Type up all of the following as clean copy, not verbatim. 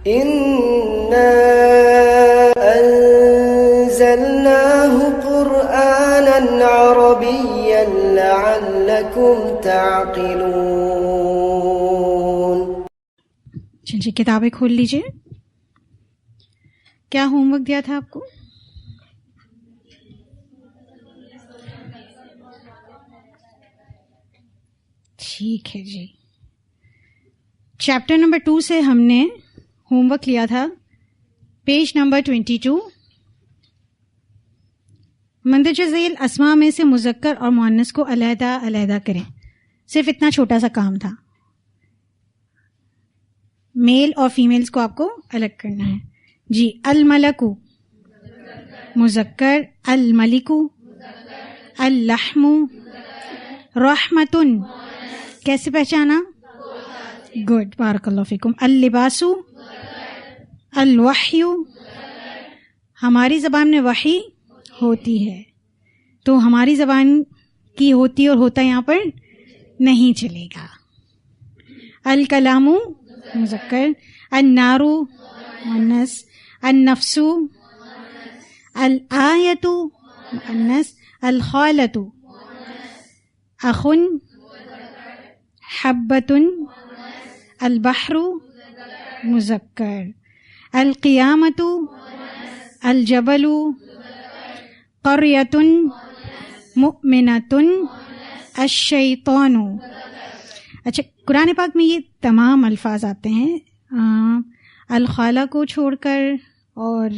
إنا أنزلناه قرآنا عربيا لعلكم تعقلون. چلیے کتابیں کھول لیجئے. کیا ہوم ورک دیا تھا آپ کو؟ ٹھیک ہے جی. چیپٹر نمبر 2 سے ہم نے ہوم ورک لیا تھا پیج نمبر 22. مندرجہ ذیل اسماء میں سے مذکر اور مؤنث کو علیحدہ علیحدہ کریں. صرف اتنا چھوٹا سا کام تھا. میل اور فیمیلز کو آپ کو الگ کرنا ہے. جی. الملکو مذکر، الملکو، اللحم، رحمتن کیسے پہچانا؟ گڈ، بارک اللہ فیکم. اللباسو، الوحی، ہماری زبان میں وحی ہوتی ہے تو ہماری زبان کی ہوتی اور ہوتا یہاں پر نہیں چلے گا. الکلامو مذکر، النارو مؤنث، النفسو، الآیتو مؤنث، الخالتو، اخن، حبتن، البحر مذکر، القیامت، الجبل، قریۃ، مؤمنۃ، الشیطان. اچھا، قرآن پاک میں یہ تمام الفاظ آتے ہیں الخالہ کو چھوڑ کر، اور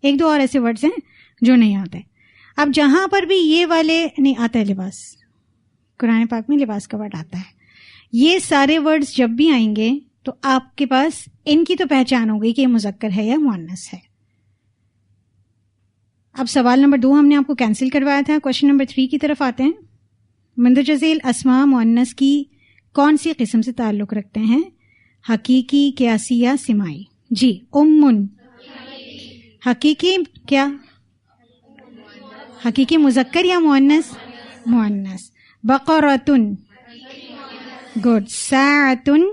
ایک دو اور ایسے ورڈز ہیں جو نہیں آتے. اب جہاں پر بھی یہ والے نہیں آتا ہے لباس، قرآن پاک میں لباس کا ورڈ آتا ہے. یہ سارے ورڈز جب بھی آئیں گے تو آپ کے پاس ان کی تو پہچان ہو گئی کہ یہ مذکر ہے یا مؤنث ہے. اب سوال نمبر 2 ہم نے آپ کو کینسل کروایا تھا. کوشچن نمبر 3 کی طرف آتے ہیں. مندرجہ ذیل اسماء مؤنث کی کون سی قسم سے تعلق رکھتے ہیں؟ حقیقی، قیاسی یا سماعی؟ جی. امن حقیقی، کیا حقیقی مذکر یا مؤنث؟ مؤنث. بقرۃن گڈ. ساعتن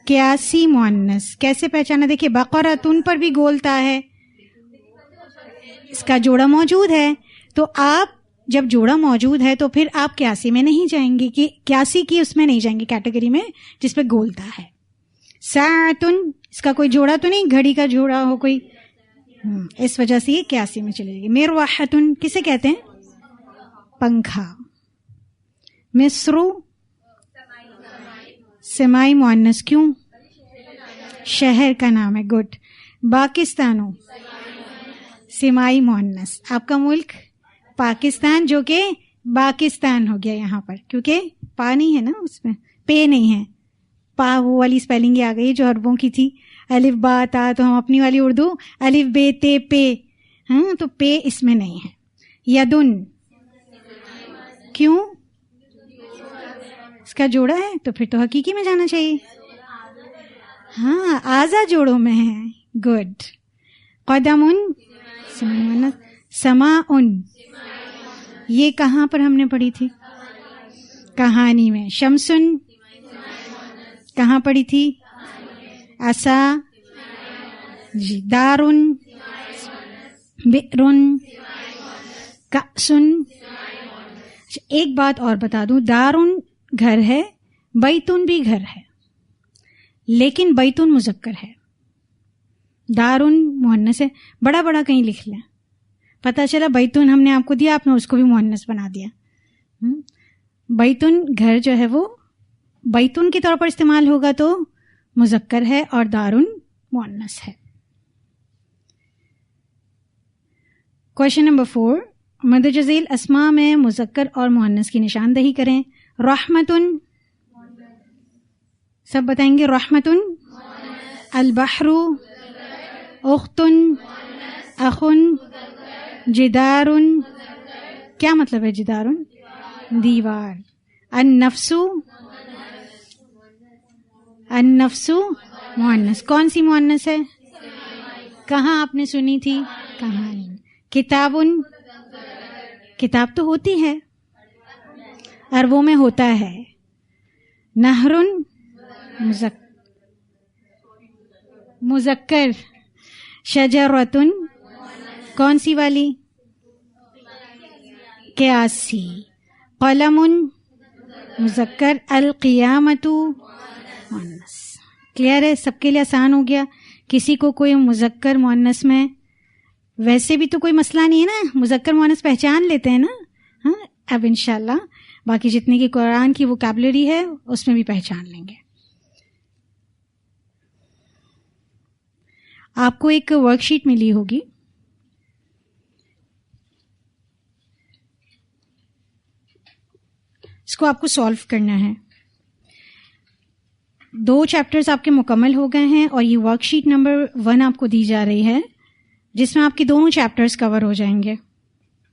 قیاسی مؤنث. کیسے پہچانا؟ دیکھیے بقرۃن پر بھی گولتا ہے، اس کا جوڑا موجود ہے، تو آپ جب جوڑا موجود ہے تو پھر آپ قیاسی میں نہیں جائیں گے، کہ قیاسی کی اس میں نہیں جائیں گے کیٹیگری میں جس پہ گولتا ہے. ساعتن اس کا کوئی جوڑا تو نہیں، گھڑی کا جوڑا ہو کوئی، اس وجہ سے یہ قیاسی میں چلے گی. مروحتن کسے کہتے ہیں؟ پنکھا. مصرو سمائی مؤنث. کیوں؟ شہر کا نام ہے. گڈ. پاکستانو سمائی مؤنث. آپ کا ملک پاکستان، جو کہ باکستان ہو گیا یہاں پر کیونکہ پا نہیں ہے نا، اس میں پے نہیں ہے. پا وہ والی اسپیلنگ آ گئی جو عربوں کی تھی، الف با تا، تو ہم اپنی والی اردو الف بے تے پے، ہاں تو پے اس میں نہیں ہے. یدن کیوں؟ اس کا جوڑا ہے تو پھر تو حقیقی میں جانا چاہیے. ہاں آزا جوڑوں میں ہے. گڈ. قدمن سماعن یہ کہاں پر ہم نے پڑھی تھی؟ کہانی میں. شمسن کہاں پڑھی تھی؟ عصا. جی. دارن، بئرن، کأسن. ایک بات اور بتا دوں، دارن گھر ہے، بیتن بھی گھر ہے، لیکن بیتن مذکر ہے، دارن مؤنث ہے. بڑا بڑا کہیں لکھ لیں، پتہ چلا بیتن ہم نے آپ کو دیا، آپ نے اس کو بھی مؤنث بنا دیا. بیتن گھر جو ہے وہ بیتن کے طور پر استعمال ہوگا تو مذکر ہے، اور دارن مؤنث ہے. Question number 4. مندرجہ ذیل اسماء میں مذکر اور مؤنث کی نشاندہی کریں. رحمتن سب بتائیں گے. رحمتن. البحر، اختن، اخن، جدارن. کیا مطلب ہے جدارن؟ دیوار. النفس، النفس مؤنث. کون سی مؤنث ہے؟ کہاں آپ نے سنی تھی؟ کہانی. کتابن کتاب تو ہوتی ہے، عربوں میں ہوتا ہے. نہرن مذکر. شجرتن کون سی والی؟ قیاسی. قلم مذکر. القیامت مؤنث. کلیئر ہے؟ سب کے لیے آسان ہو گیا. کسی کو کوئی مذکر مؤنث میں ویسے بھی تو کوئی مسئلہ نہیں ہے نا, مذکر مؤنث پہچان لیتے ہیں نا. ہاں, اب انشاءاللہ باقی جتنی کی قرآن کی ووکیبلری ہے اس میں بھی پہچان لیں گے. آپ کو ایک ورک شیٹ ملی ہوگی, اس کو آپ کو سالو کرنا ہے. 2 چیپٹرز آپ کے مکمل ہو گئے ہیں اور یہ ورک شیٹ نمبر 1 آپ کو دی جا رہی ہے جس میں آپ کے دونوں چیپٹرز کور ہو جائیں گے.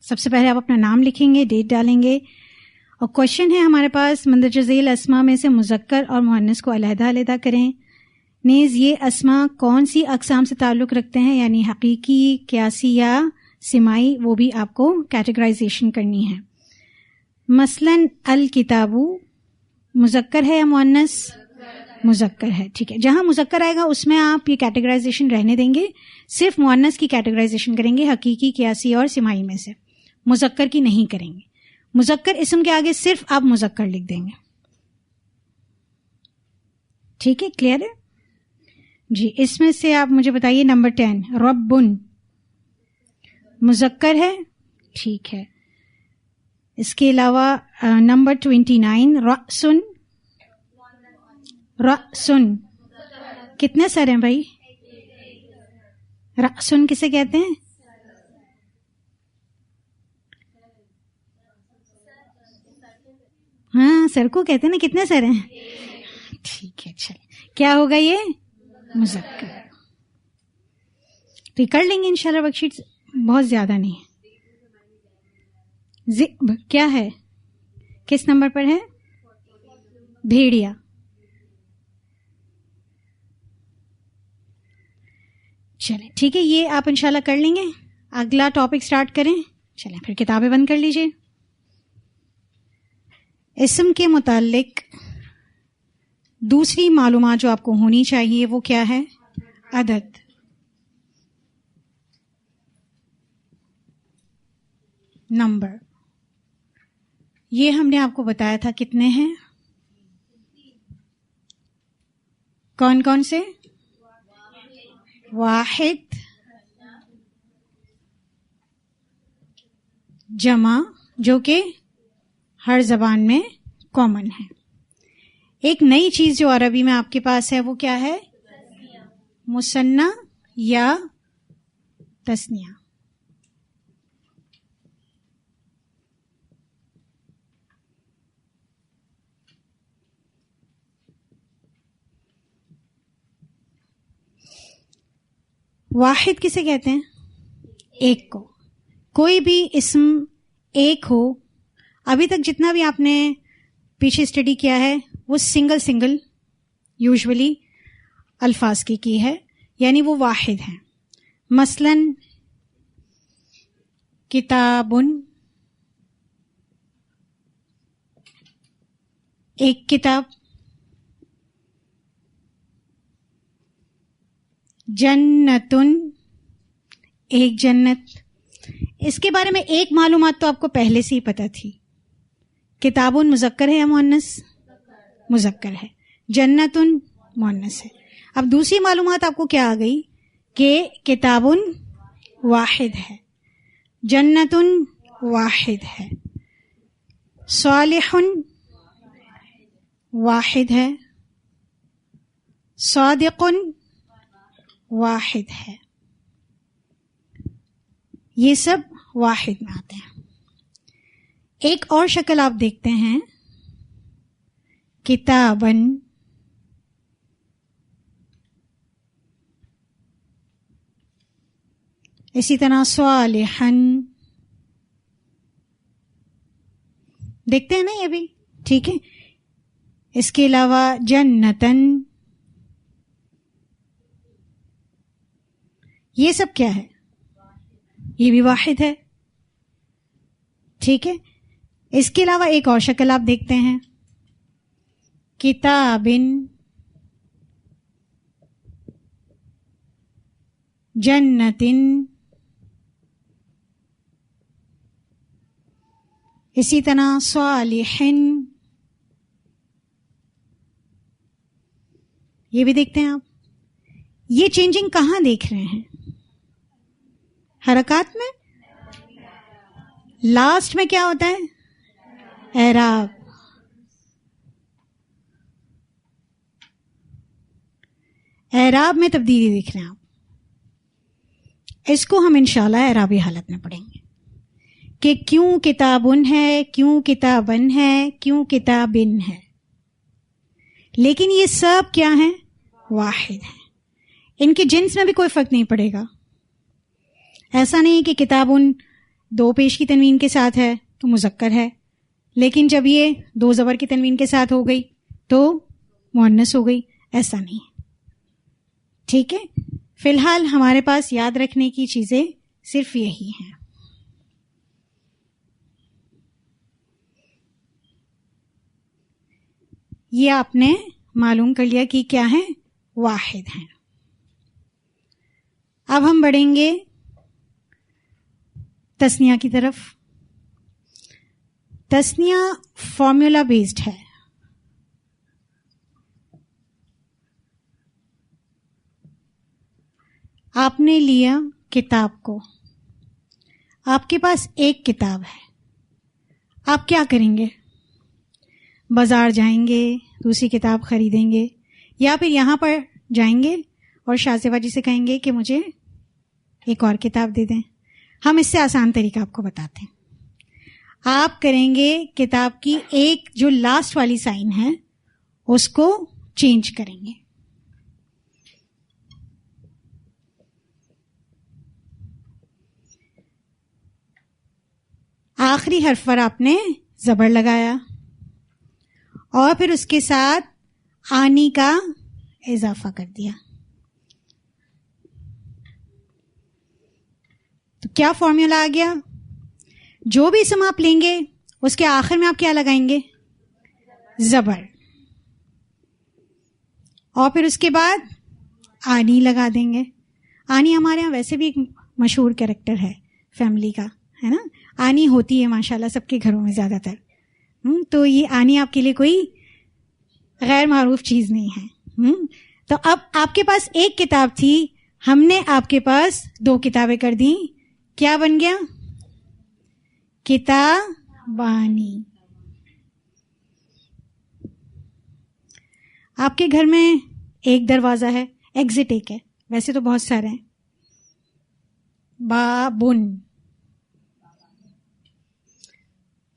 سب سے پہلے آپ اپنا نام لکھیں گے, ڈیٹ ڈالیں گے, اور کوشچن ہے ہمارے پاس مندرجہ ذیل اسما میں سے مذکر اور مؤنث کو علیحدہ علیحدہ کریں. نیز یہ اسما کون سی اقسام سے تعلق رکھتے ہیں, یعنی حقیقی, قیاسی یا سماعی, وہ بھی آپ کو کیٹیگرائزیشن کرنی ہے. مثلاً الکتاب مذکر ہے یا مؤنث؟ مذکر ہے. ٹھیک ہے, جہاں مذکر آئے گا اس میں آپ یہ کیٹیگرائزیشن رہنے دیں گے, صرف مؤنث کی کیٹیگرائزیشن کریں گے حقیقی, قیاسی اور سماعی میں سے, مذکر کی نہیں کریں گے. مذکر اسم کے آگے صرف آپ مذکر لکھ دیں گے. ٹھیک ہے, کلیئر ہے جی. اس میں سے آپ مجھے بتائیے نمبر 10 ربن مذکر ہے. ٹھیک ہے, اس کے علاوہ نمبر 29 رأسن. رأسن کتنے سر ہیں بھائی؟ رأسن کسے کہتے ہیں؟ ہاں, سر کو کہتے ہیں نا. کتنے سر ہیں؟ ٹھیک ہے, چلیں. کیا ہوگا یہ؟ مذکر. تو یہ کر لیں گے انشاءاللہ. ورک شیٹ بہت زیادہ نہیں ہے. ذئب کیا ہے؟ کس نمبر پر ہے؟ بھیڑیا. چلیں ٹھیک ہے, یہ آپ انشاءاللہ کر لیں گے. اگلا ٹاپک سٹارٹ کریں. چلیں پھر کتابیں بند کر لیجئے. اسم کے متعلق دوسری معلومات جو آپ کو ہونی چاہیے وہ کیا ہے؟ عدد. نمبر. یہ ہم نے آپ کو بتایا تھا کتنے ہیں, کون کون سے؟ واحد, جمع جو کہ ہر زبان میں کامن ہے. ایک نئی چیز جو عربی میں آپ کے پاس ہے وہ کیا ہے؟ مثنی یا تثنیہ. واحد کسے کہتے ہیں؟ ایک کو. کوئی بھی اسم ایک ہو, ابھی تک جتنا بھی آپ نے پیچھے اسٹڈی کیا ہے وہ سنگل یوزولی الفاظ کی ہے, یعنی وہ واحد ہیں. مثلا کتابن ایک کتاب, جنتن ایک جنت. اس کے بارے میں ایک معلومات تو آپ کو پہلے سے ہی پتہ تھی, کتابن مذکر ہے یا مؤنث؟ مذکر ہے. جنتن مؤنث ہے. اب دوسری معلومات آپ کو کیا آ گئی کہ کتابن واحد ہے, جنتن واحد ہے, صالح واحد ہے, صادق واحد ہے. یہ سب واحد میں آتے ہیں. ایک اور شکل آپ دیکھتے ہیں, کتابن, اسی طرح صالحن دیکھتے ہیں نا یہ بھی. ٹھیک ہے, اس کے علاوہ جنتن, یہ سب کیا ہے؟ یہ بھی واحد ہے. ٹھیک ہے, اس کے علاوہ ایک اور شکل آپ دیکھتے ہیں, کتابن, جنتن. اسی طرح صالحن. یہ بھی دیکھتے ہیں آپ. یہ چینجنگ کہاں دیکھ رہے ہیں؟ حرکات میں. لاسٹ میں کیا ہوتا ہے؟ اعراب. اعراب میں تبدیلی دیکھ رہے ہیں آپ. اس کو ہم انشاءاللہ اعرابی حالت میں پڑھیں گے کہ کیوں کتابن ہے، کیوں کتابن ہے، کیوں کتابن ہے. لیکن یہ سب کیا ہیں؟ واحد ہیں. ان کے جنس میں بھی کوئی فرق نہیں پڑے گا. ایسا نہیں کہ کتابن 2 پیش کی تنوین کے ساتھ ہے تو مذکر ہے، لیکن جب یہ 2 زبر کی تنوین کے ساتھ ہو گئی تو مؤنث ہو گئی. ایسا نہیں ہے. ٹھیک ہے. فی الحال ہمارے پاس یاد رکھنے کی چیزیں صرف یہی ہیں. یہ آپ نے معلوم کر لیا کہ کیا ہیں؟ واحد ہیں. اب ہم بڑھیں گے تثنیہ کی طرف. تثنیہ فارمولا بیسڈ ہے. آپ نے لیا کتاب کو. آپ کے پاس ایک کتاب ہے. آپ کیا کریں گے؟ بازار جائیں گے، دوسری کتاب خریدیں گے، یا پھر یہاں پر جائیں گے اور شاذبہ جی سے کہیں گے کہ مجھے ایک اور کتاب دے دیں. ہم اس سے آسان طریقہ آپ کو بتاتے ہیں. آپ کریں گے کتاب کی ایک جو لاسٹ والی سائن ہے اس کو چینج کریں گے. آخری حرف پر آپ نے زبر لگایا اور پھر اس کے ساتھ آنی کا اضافہ کر دیا. تو کیا فارمولا آ گیا؟ جو بھی اسم آپ لیں گے اس کے آخر میں آپ کیا لگائیں گے؟ زبر. اور پھر اس کے بعد آنی لگا دیں گے. آنی ہمارے ہاں ویسے بھی ایک مشہور کریکٹر ہے فیملی کا، ہے نا. آنی ہوتی ہے ماشاءاللہ سب کے گھروں میں زیادہ تر. تو یہ آنی آپ کے لیے کوئی غیر معروف چیز نہیں ہے. تو اب آپ کے پاس ایک کتاب تھی، ہم نے آپ کے پاس 2 کتابیں کر دیں. کیا بن گیا؟ کتابانی. آپ کے گھر میں ایک دروازہ ہے، ایگزٹ ایک ہے، ویسے تو بہت سارے ہیں. بابن.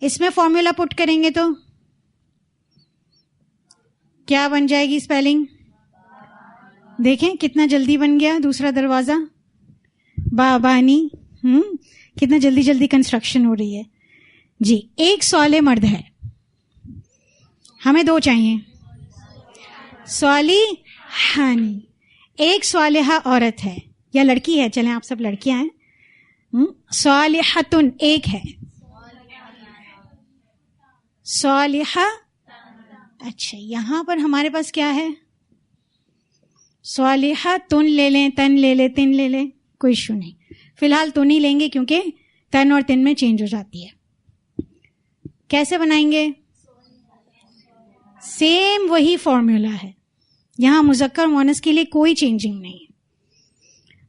اس میں فارمولا پٹ کریں گے تو کیا بن جائے گی اسپیلنگ؟ دیکھیں کتنا جلدی بن گیا دوسرا دروازہ. بابانی. کتنا جلدی جلدی کنسٹرکشن ہو رہی ہے. جی. ایک صالح مرد ہے، ہمیں 2 چاہیے. صالحانی. ایک صالحہ عورت ہے یا لڑکی ہے، چلیں آپ سب لڑکیاں ہیں. صالحتن ایک ہے. صالحہ. اچھا یہاں پر ہمارے پاس کیا ہے؟ صالحہ تن لے لیں، تن لے لیں، تن لے لیں، کوئی ایشو نہیں. فی الحال تن ہی لیں گے کیونکہ تن اور تن میں چینج ہو جاتی ہے. کیسے بنائیں گے؟ سیم وہی فارمولا ہے. یہاں مذکر مؤنث کے لیے کوئی چینجنگ نہیں ہے.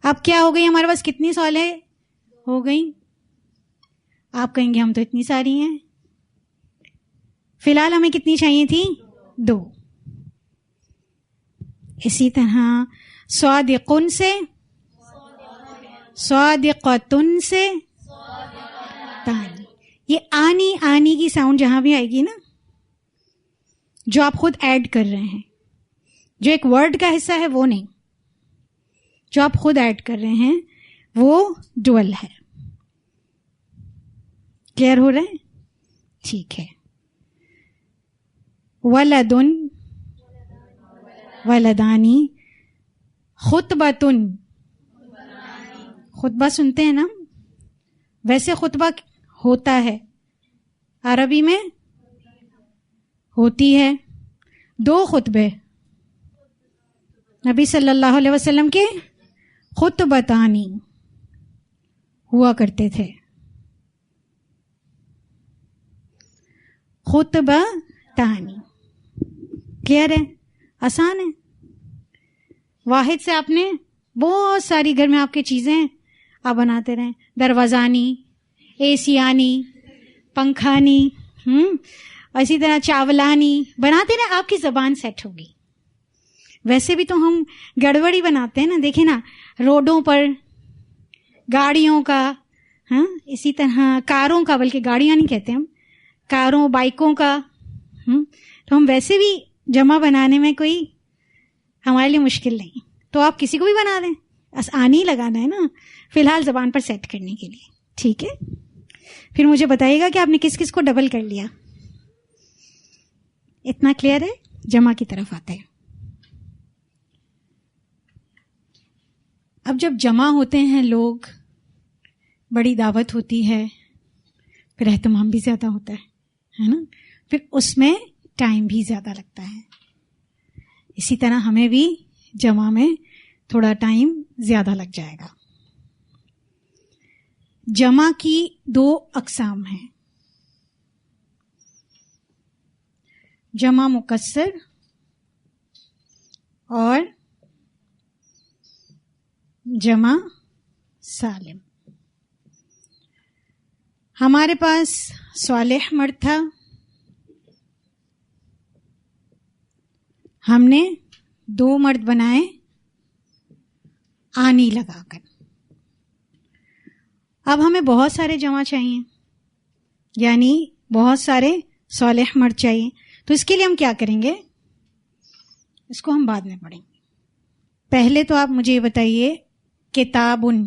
اب کیا ہو گئی ہمارے پاس؟ کتنی صالح ہو گئی؟ آپ کہیں گے ہم تو اتنی ساری ہیں. فی الحال ہمیں کتنی چاہیے تھی؟ 2. اسی طرح صادقن سے، صادقتن سے، تانی. یہ آنی آنی کی ساؤنڈ جہاں بھی آئے گی نا، جو آپ خود ایڈ کر رہے ہیں، جو ایک ورڈ کا حصہ ہے وہ نہیں، جو آپ خود ایڈ کر رہے ہیں وہ ڈوئل ہے. کلیئر ہو رہا ہے؟ ٹھیک ہے. ولدن، ولدانی. خطبتن. خطبہ سنتے ہیں نا، ویسے خطبہ ہوتا ہے، عربی میں ہوتی ہے. 2 خطبے نبی صلی اللہ علیہ وسلم کے خطبتانی ہوا کرتے تھے. خطبتانی کلیئر ہے, آسان ہے. واحد سے آپ نے بہت ساری گھر میں آپ کی چیزیں آپ بناتے رہیں. دروازانی, اے سی آنی, پنکھانی, اسی طرح چاولانی بناتے رہیں, آپ کی زبان سیٹ ہوگی. ویسے بھی تو ہم گڑبڑی بناتے ہیں نا, دیکھیں نا روڈوں پر گاڑیوں کا, اسی طرح کاروں کا, بلکہ گاڑیاں نہیں کہتے ہم, کاروں بائکوں کا. تو ہم ویسے بھی جمع بنانے میں کوئی ہمارے لیے مشکل نہیں. تو آپ کسی کو بھی بنا دیں, آسانی لگانا ہے نا, فی الحال زبان پر سیٹ کرنے کے لیے. ٹھیک ہے, پھر مجھے بتائیے گا کہ آپ نے کس کس کو ڈبل کر لیا. اتنا کلیئر ہے؟ جمع کی طرف آتے ہیں. اب جب جمع ہوتے ہیں لوگ, بڑی دعوت ہوتی ہے, پھر اہتمام بھی زیادہ ہوتا ہے نا, پھر اس میں ٹائم بھی زیادہ لگتا ہے. اسی طرح ہمیں بھی جمع میں تھوڑا ٹائم زیادہ لگ جائے گا. جمع کی 2 اقسام ہیں, جمع مکسر اور جمع سالم. ہمارے پاس صالح مرد تھا, ہم نے 2 مرد بنائے آنی لگا کر. اب ہمیں بہت سارے جمع چاہیے, یعنی بہت سارے صالح مرد چاہیے. تو اس کے لیے ہم کیا کریں گے, اس کو ہم بعد میں پڑھیں گے. پہلے تو آپ مجھے یہ بتائیے, کتابن,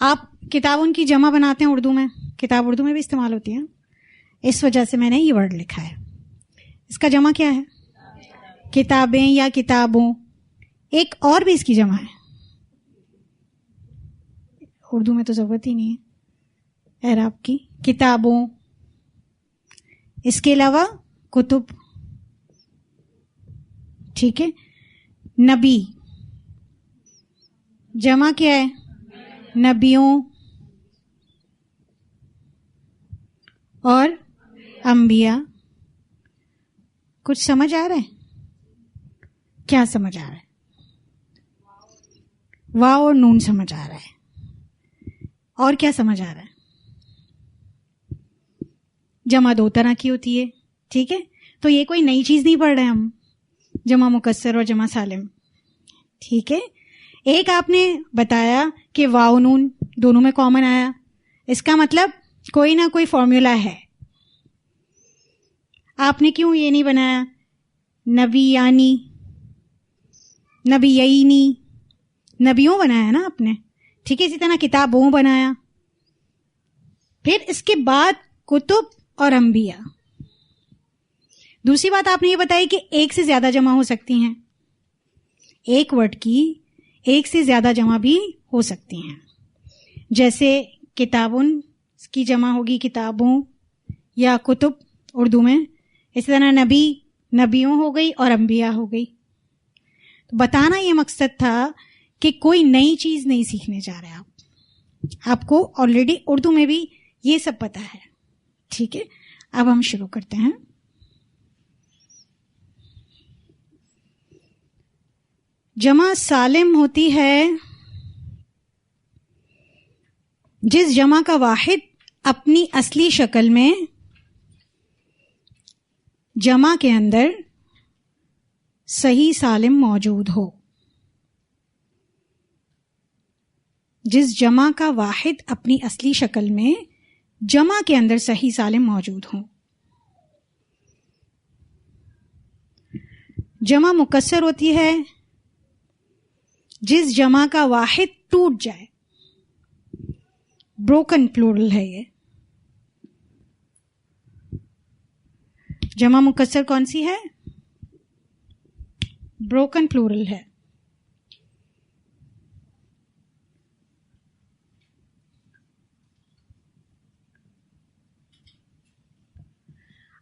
آپ کتابن کی جمع بناتے ہیں اردو میں, کتاب اردو میں بھی استعمال ہوتی ہے, اس وجہ سے میں نے یہ ورڈ لکھا ہے. اس کا جمع کیا ہے؟ کتابیں یا کتابوں. ایک اور بھی اس کی جمع ہے, اردو میں تو ضرورت ہی نہیں ہے اعراب کی. کتابوں, اس کے علاوہ کتب. ٹھیک ہے. نبی, جمع کیا ہے؟ نبیوں. اور انبیاء. کچھ سمجھ آ رہا ہے؟ کیا سمجھ آ رہا ہے؟ واو اور نون سمجھ آ رہا ہے. اور کیا سمجھ آ رہا ہے؟ جمع 2 طرح کی ہوتی ہے. ٹھیک ہے, تو یہ کوئی نئی چیز نہیں پڑھ رہے ہم, جمع مکسر اور جمع سالم. ٹھیک ہے. ایک آپ نے بتایا کہ واو نون دونوں میں کامن آیا, اس کا مطلب کوئی نہ کوئی فارمولا ہے. آپ نے کیوں یہ نہیں بنایا نبیانی, نبیینی, نبیوں بنایا نا آپ نے. ٹھیک ہے. اسی طرح کتابوں بنایا. پھر اس کے بعد کتب اور انبیاء. دوسری بات آپ نے یہ بتائی کہ ایک سے زیادہ جمع ہو سکتی ہیں, ایک ورڈ کی ایک سے زیادہ جمع بھی ہو سکتی ہیں. جیسے کتابن کی جمع ہوگی کتابوں یا کتب اردو میں, اسی طرح نبی نبیوں ہو گئی اور انبیاء ہو گئی. تو بتانا یہ مقصد تھا کہ کوئی نئی چیز نہیں سیکھنے جا رہے آپ کو آلریڈی اردو میں بھی یہ سب پتا ہے. ٹھیک ہے, اب ہم شروع کرتے ہیں. جمع سالم ہوتی ہے جس جمع کا واحد اپنی اصلی شکل میں جمع کے اندر صحیح سالم موجود ہو. جس جمع کا واحد اپنی اصلی شکل میں جمع کے اندر صحیح سالم موجود ہو. جمع مکسر ہوتی ہے جس جمع کا واحد ٹوٹ جائے. بروکن پلورل ہے یہ. جمع مکسر کون سی ہے؟ بروکن پلورل ہے.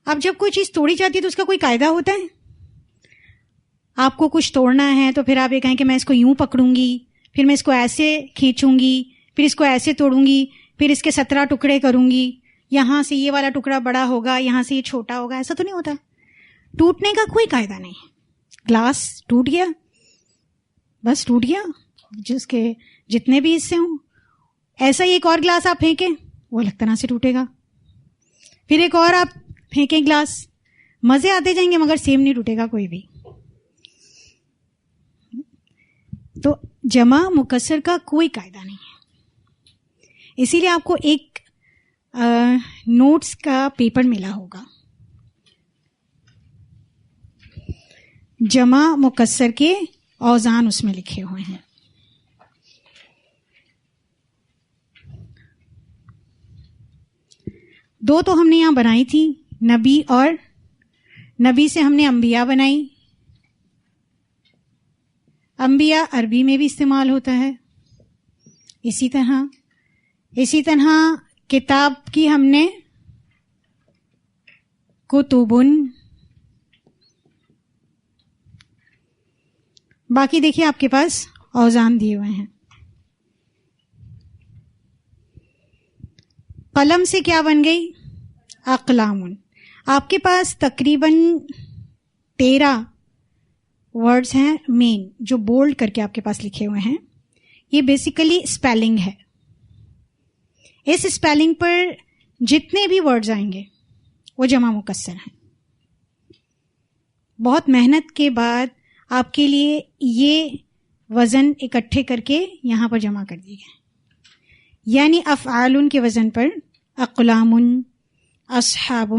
اب جب کوئی چیز توڑی جاتی ہے تو اس کا کوئی قاعدہ ہوتا ہے؟ آپ کو کچھ توڑنا ہے تو پھر آپ یہ کہیں کہ میں اس کو یوں پکڑوں گی، پھر میں اس کو ایسے کھینچوں گی، پھر اس کو ایسے توڑوں گی، پھر اس کے 17 ٹکڑے کروں گی، یہاں سے یہ والا ٹکڑا بڑا ہوگا، یہاں سے یہ چھوٹا ہوگا. ایسا تو نہیں ہوتا. ٹوٹنے کا کوئی قاعدہ نہیں. گلاس ٹوٹ گیا، بس ٹوٹ گیا، جس کے جتنے بھی حصے ہوں. ایسا ہی ایک اور گلاس آپ پھینکیں وہ الگ طرح سے ٹوٹے گا، پھر ایک اور آپ پھینکیں گلاس، مزے آتے جائیں گے مگر سیم نہیں ٹوٹے گا کوئی بھی. تو جمع مکسر کا کوئی قاعدہ نہیں ہے. اسی لیے آپ کو ایک نوٹس کا پیپر ملا ہوگا، جمع مکسر کے اوزان اس میں لکھے ہوئے ہیں. دو تو ہم نے یہاں بنائی تھی، نبی اور نبی سے ہم نے انبیاء بنائی. انبیاء عربی میں بھی استعمال ہوتا ہے. اسی طرح کتاب کی ہم نے کتبن. باقی دیکھیے آپ کے پاس اوزان دیے ہوئے ہیں. قلم سے کیا بن گئی؟ اقلام. آپ کے پاس تقریباً 13 ورڈز ہیں مین جو بولڈ کر کے آپ کے پاس لکھے ہوئے ہیں. یہ بیسیکلی اسپیلنگ ہے. اس اسپیلنگ پر جتنے بھی ورڈز آئیں گے وہ جمع مکسر ہیں. بہت محنت کے بعد آپ کے لیے یہ وزن اکٹھے کر کے یہاں پر جمع کر دیے گئے. یعنی افعال کے وزن پر اقلام، اصحاب،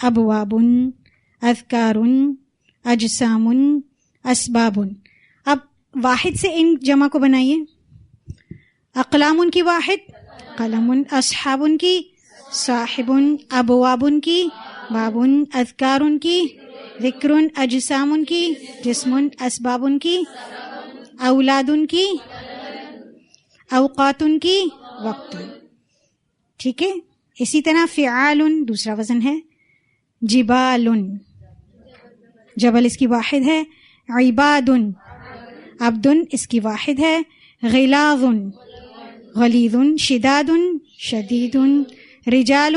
ابواب، اذکار، اجسام، اسباب. اب واحد سے ان جمع کو بنائیے. اقلام کی واحد قلم، اصحاب کی صاحب، ابواب کی باب، اذکار کی ذکر، اجسام کی جسم، اسباب کی اولاد کی اوقات کی وقت. ٹھیک ہے. اسی طرح فعال دوسرا وزن ہے. جبال، جبل اس کی واحد ہے. عباد، عبد اس کی واحد ہے. غلاظ، غلیظ. شداد، شدید. رجال.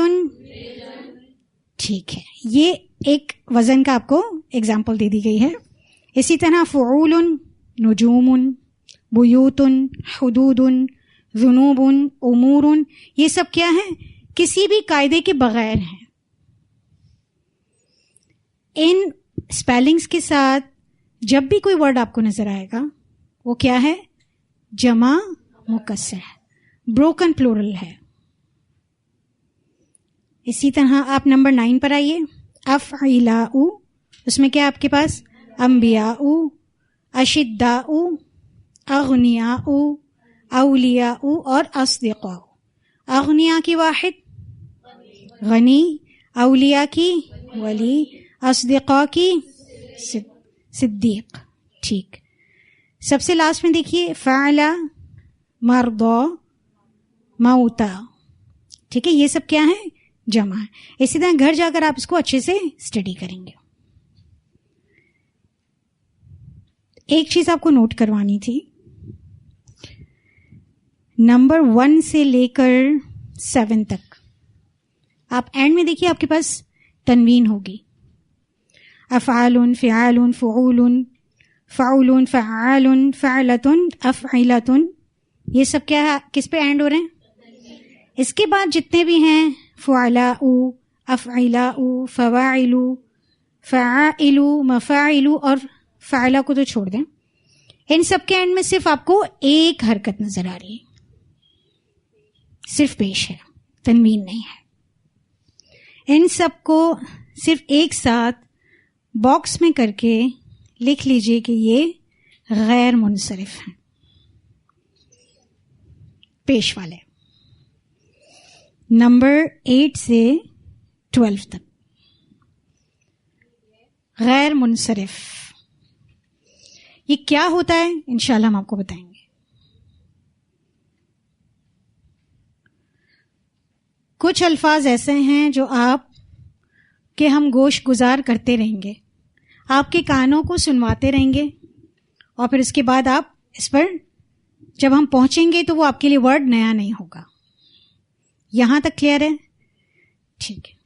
ٹھیک ہے. یہ ایک وزن کا آپ کو اگزامپل دے دی گئی ہے. اسی طرح فعول، نجوم، بیوت، حدود، ذنوب، امور. یہ سب کیا ہے؟ کسی بھی قاعدے کے بغیر ہیں. ان اسپیلنگز کے ساتھ جب بھی کوئی ورڈ آپ کو نظر آئے گا وہ کیا ہے؟ جمع مکسر ہے، بروکن پلورل ہے. اسی طرح آپ نمبر 9 پر آئیے. افعلاء، اس میں کیا آپ کے پاس؟ انبیاء، اشداء، اغنیاء، اولیاء اور اصدقاء. اغنیاء کی واحد غنی، اولیاء کی ولی، اصدقاء کی صدیق. ٹھیک. سب سے لاسٹ میں دیکھیے فعل، مرضى، موتا. ٹھیک ہے. یہ سب کیا ہے؟ جمع ہے. اسی طرح گھر جا کر آپ اس کو اچھے سے اسٹڈی کریں گے. ایک چیز آپ کو نوٹ کروانی تھی، نمبر 1 سے لے کر 7 تک آپ اینڈ میں دیکھیے آپ کے پاس تنوین ہوگی. افعال، فعال، فعول، فعول، فعال، فعلۃ، افعلۃ. یہ سب کیا ہے؟ کس پہ اینڈ ہو رہے ہیں؟ اس کے بعد جتنے بھی ہیں فعلاء، افعلاء، فواعل، فعائل، مفاعل اور فعلہ کو تو چھوڑ دیں. ان سب کے اینڈ میں صرف آپ کو ایک حرکت نظر آ رہی ہے، صرف پیش ہے، تنوین نہیں ہے. ان سب کو صرف ایک ساتھ باکس میں کر کے لکھ لیجئے کہ یہ غیر منصرف ہیں، پیش والے. نمبر 8 سے 12 تک غیر منصرف. یہ کیا ہوتا ہے انشاءاللہ ہم آپ کو بتائیں گے. کچھ الفاظ ایسے ہیں جو آپ کہ ہم گوش گزار کرتے رہیں گے، آپ کے کانوں کو سنواتے رہیں گے اور پھر اس کے بعد آپ اس پر جب ہم پہنچیں گے تو وہ آپ کے لیے ورڈ نیا نہیں ہوگا. یہاں تک کلیئر ہے؟ ٹھیک ہے.